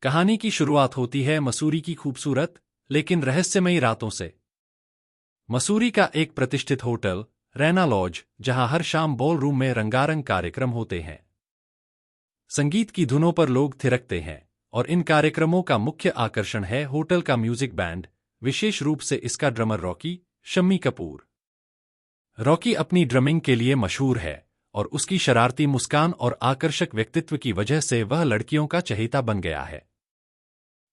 कहानी की शुरुआत होती है मसूरी की खूबसूरत लेकिन रहस्यमयी रातों से। मसूरी का एक प्रतिष्ठित होटल रैना लॉज, जहां हर शाम बॉल रूम में रंगारंग कार्यक्रम होते हैं। संगीत की धुनों पर लोग थिरकते हैं और इन कार्यक्रमों का मुख्य आकर्षण है होटल का म्यूजिक बैंड, विशेष रूप से इसका drummer Rocky Shammi Kapoor. Rocky अपनी ड्रमिंग के लिए मशहूर है और उसकी शरारती मुस्कान और आकर्षक व्यक्तित्व की वजह से वह लड़कियों का चहेता बन गया है।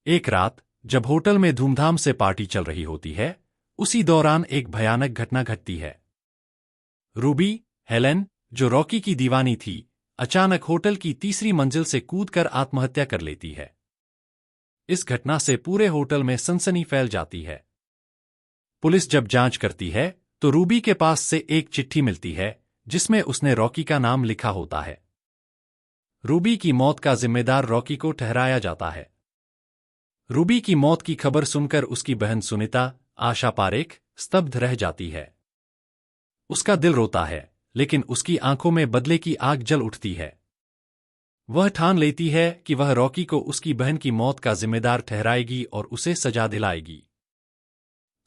एक रात जब होटल में धूमधाम से पार्टी चल रही होती है, उसी दौरान एक भयानक घटना घटती है। रूबी, हेलेन, जो रॉकी की दीवानी थी, अचानक होटल की तीसरी मंजिल से कूदकर आत्महत्या कर लेती है। इस घटना से पूरे होटल में सनसनी फैल जाती है। पुलिस जब जांच करती है तो रूबी के पास से एक चिट्ठी मिलती है जिसमें उसने रॉकी का नाम लिखा होता है। रूबी की मौत का जिम्मेदार रॉकी को ठहराया जाता है। रूबी की मौत की खबर सुनकर उसकी बहन सुनीता, आशा पारेख, स्तब्ध रह जाती है। उसका दिल रोता है, लेकिन उसकी आंखों में बदले की आग जल उठती है। वह ठान लेती है कि वह रॉकी को उसकी बहन की मौत का जिम्मेदार ठहराएगी और उसे सजा दिलाएगी।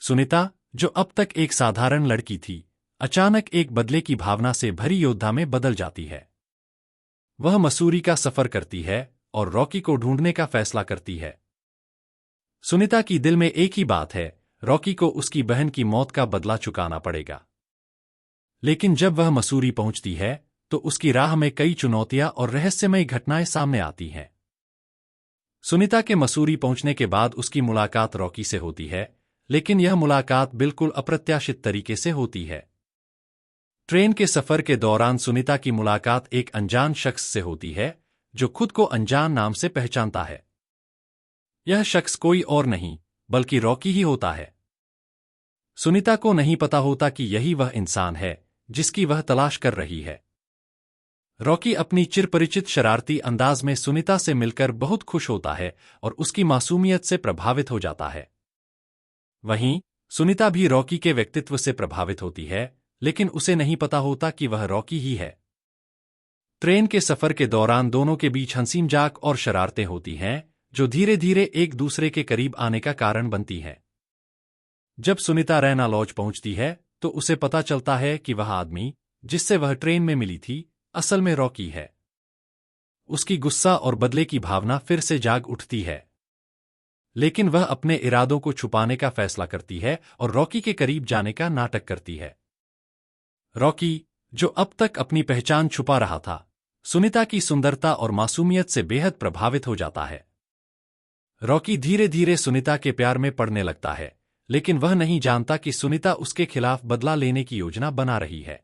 सुनीता, जो अब तक एक साधारण लड़की थी, अचानक एक बदले की भावना से भरी योद्धा में बदल जाती है। वह मसूरी का सफर करती है और रॉकी को ढूंढने का फैसला करती है। सुनीता की दिल में एक ही बात है, रॉकी को उसकी बहन की मौत का बदला चुकाना पड़ेगा। लेकिन जब वह मसूरी पहुंचती है तो उसकी राह में कई चुनौतियां और रहस्यमयी घटनाएं सामने आती हैं। सुनीता के मसूरी पहुंचने के बाद उसकी मुलाकात रॉकी से होती है, लेकिन यह मुलाकात बिल्कुल अप्रत्याशित तरीके से होती है। ट्रेन के सफर के दौरान सुनीता की मुलाकात एक अनजान शख्स से होती है, जो खुद को अनजान नाम से पहचानता है। यह शख्स कोई और नहीं बल्कि रॉकी ही होता है। सुनीता को नहीं पता होता कि यही वह इंसान है जिसकी वह तलाश कर रही है। रॉकी अपनी चिरपरिचित शरारती अंदाज में सुनीता से मिलकर बहुत खुश होता है और उसकी मासूमियत से प्रभावित हो जाता है। वहीं सुनीता भी रॉकी के व्यक्तित्व से प्रभावित होती है, लेकिन उसे नहीं पता होता कि वह रॉकी ही है। ट्रेन के सफर के दौरान दोनों के बीच हंसी मजाक और शरारतें होती हैं, जो धीरे धीरे एक दूसरे के करीब आने का कारण बनती हैं। जब सुनीता रैना लॉज पहुंचती है तो उसे पता चलता है कि वह आदमी जिससे वह ट्रेन में मिली थी, असल में रॉकी है। उसकी गुस्सा और बदले की भावना फिर से जाग उठती है, लेकिन वह अपने इरादों को छुपाने का फैसला करती है और रॉकी के करीब जाने का नाटक करती है। रॉकी, जो अब तक अपनी पहचान छुपा रहा था, सुनीता की सुंदरता और मासूमियत से बेहद प्रभावित हो जाता है। रॉकी धीरे धीरे सुनीता के प्यार में पड़ने लगता है, लेकिन वह नहीं जानता कि सुनीता उसके खिलाफ बदला लेने की योजना बना रही है।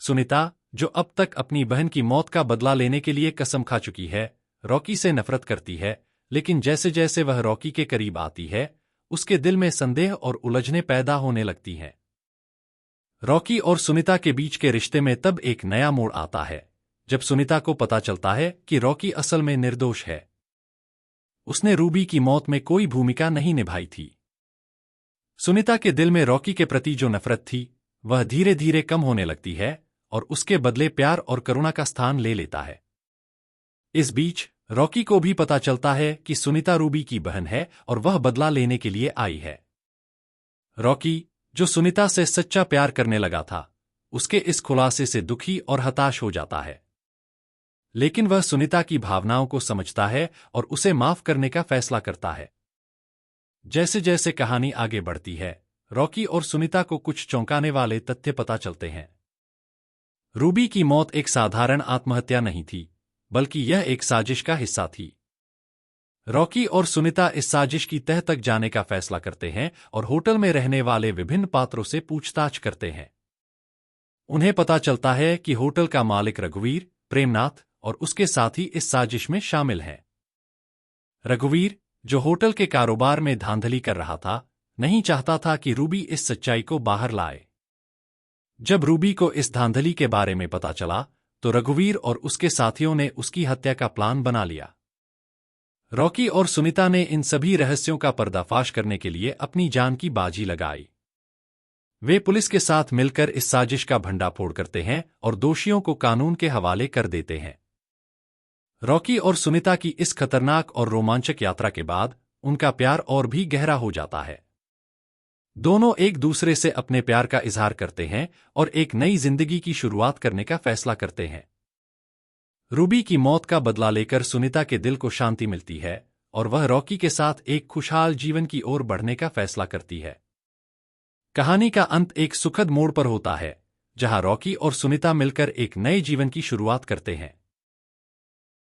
सुनीता, जो अब तक अपनी बहन की मौत का बदला लेने के लिए कसम खा चुकी है, रॉकी से नफरत करती है, लेकिन जैसे जैसे वह रॉकी के करीब आती है, उसके दिल में संदेह और उलझनें पैदा होने लगती हैं। रॉकी और सुनीता के बीच के रिश्ते में तब एक नया मोड़ आता है, जब सुनीता को पता चलता है कि रॉकी असल में निर्दोष है। उसने रूबी की मौत में कोई भूमिका नहीं निभाई थी। सुनीता के दिल में रॉकी के प्रति जो नफरत थी, वह धीरे धीरे कम होने लगती है और उसके बदले प्यार और करुणा का स्थान ले लेता है। इस बीच रॉकी को भी पता चलता है कि सुनीता रूबी की बहन है और वह बदला लेने के लिए आई है। रॉकी, जो सुनीता से सच्चा प्यार करने लगा था, उसके इस खुलासे से दुखी और हताश हो जाता है। लेकिन वह सुनीता की भावनाओं को समझता है और उसे माफ करने का फैसला करता है। जैसे जैसे कहानी आगे बढ़ती है, रॉकी और सुनीता को कुछ चौंकाने वाले तथ्य पता चलते हैं। रूबी की मौत एक साधारण आत्महत्या नहीं थी, बल्कि यह एक साजिश का हिस्सा थी। रॉकी और सुनीता इस साजिश की तह तक जाने का फैसला करते हैं और होटल में रहने वाले विभिन्न पात्रों से पूछताछ करते हैं। उन्हें पता चलता है कि होटल का मालिक रघुवीर, प्रेमनाथ और उसके साथी इस साजिश में शामिल हैं। रघुवीर, जो होटल के कारोबार में धांधली कर रहा था, नहीं चाहता था कि रूबी इस सच्चाई को बाहर लाए। जब रूबी को इस धांधली के बारे में पता चला तो रघुवीर और उसके साथियों ने उसकी हत्या का प्लान बना लिया। रॉकी और सुनीता ने इन सभी रहस्यों का पर्दाफाश करने के लिए अपनी जान की बाजी लगाई। वे पुलिस के साथ मिलकर इस साजिश का भंडाफोड़ करते हैं और दोषियों को कानून के हवाले कर देते हैं। रॉकी और सुनीता की इस खतरनाक और रोमांचक यात्रा के बाद उनका प्यार और भी गहरा हो जाता है। दोनों एक दूसरे से अपने प्यार का इजहार करते हैं और एक नई जिंदगी की शुरुआत करने का फैसला करते हैं। रूबी की मौत का बदला लेकर सुनीता के दिल को शांति मिलती है और वह रॉकी के साथ एक खुशहाल जीवन की ओर बढ़ने का फैसला करती है। कहानी का अंत एक सुखद मोड़ पर होता है, जहां रॉकी और सुनीता मिलकर एक नए जीवन की शुरुआत करते हैं।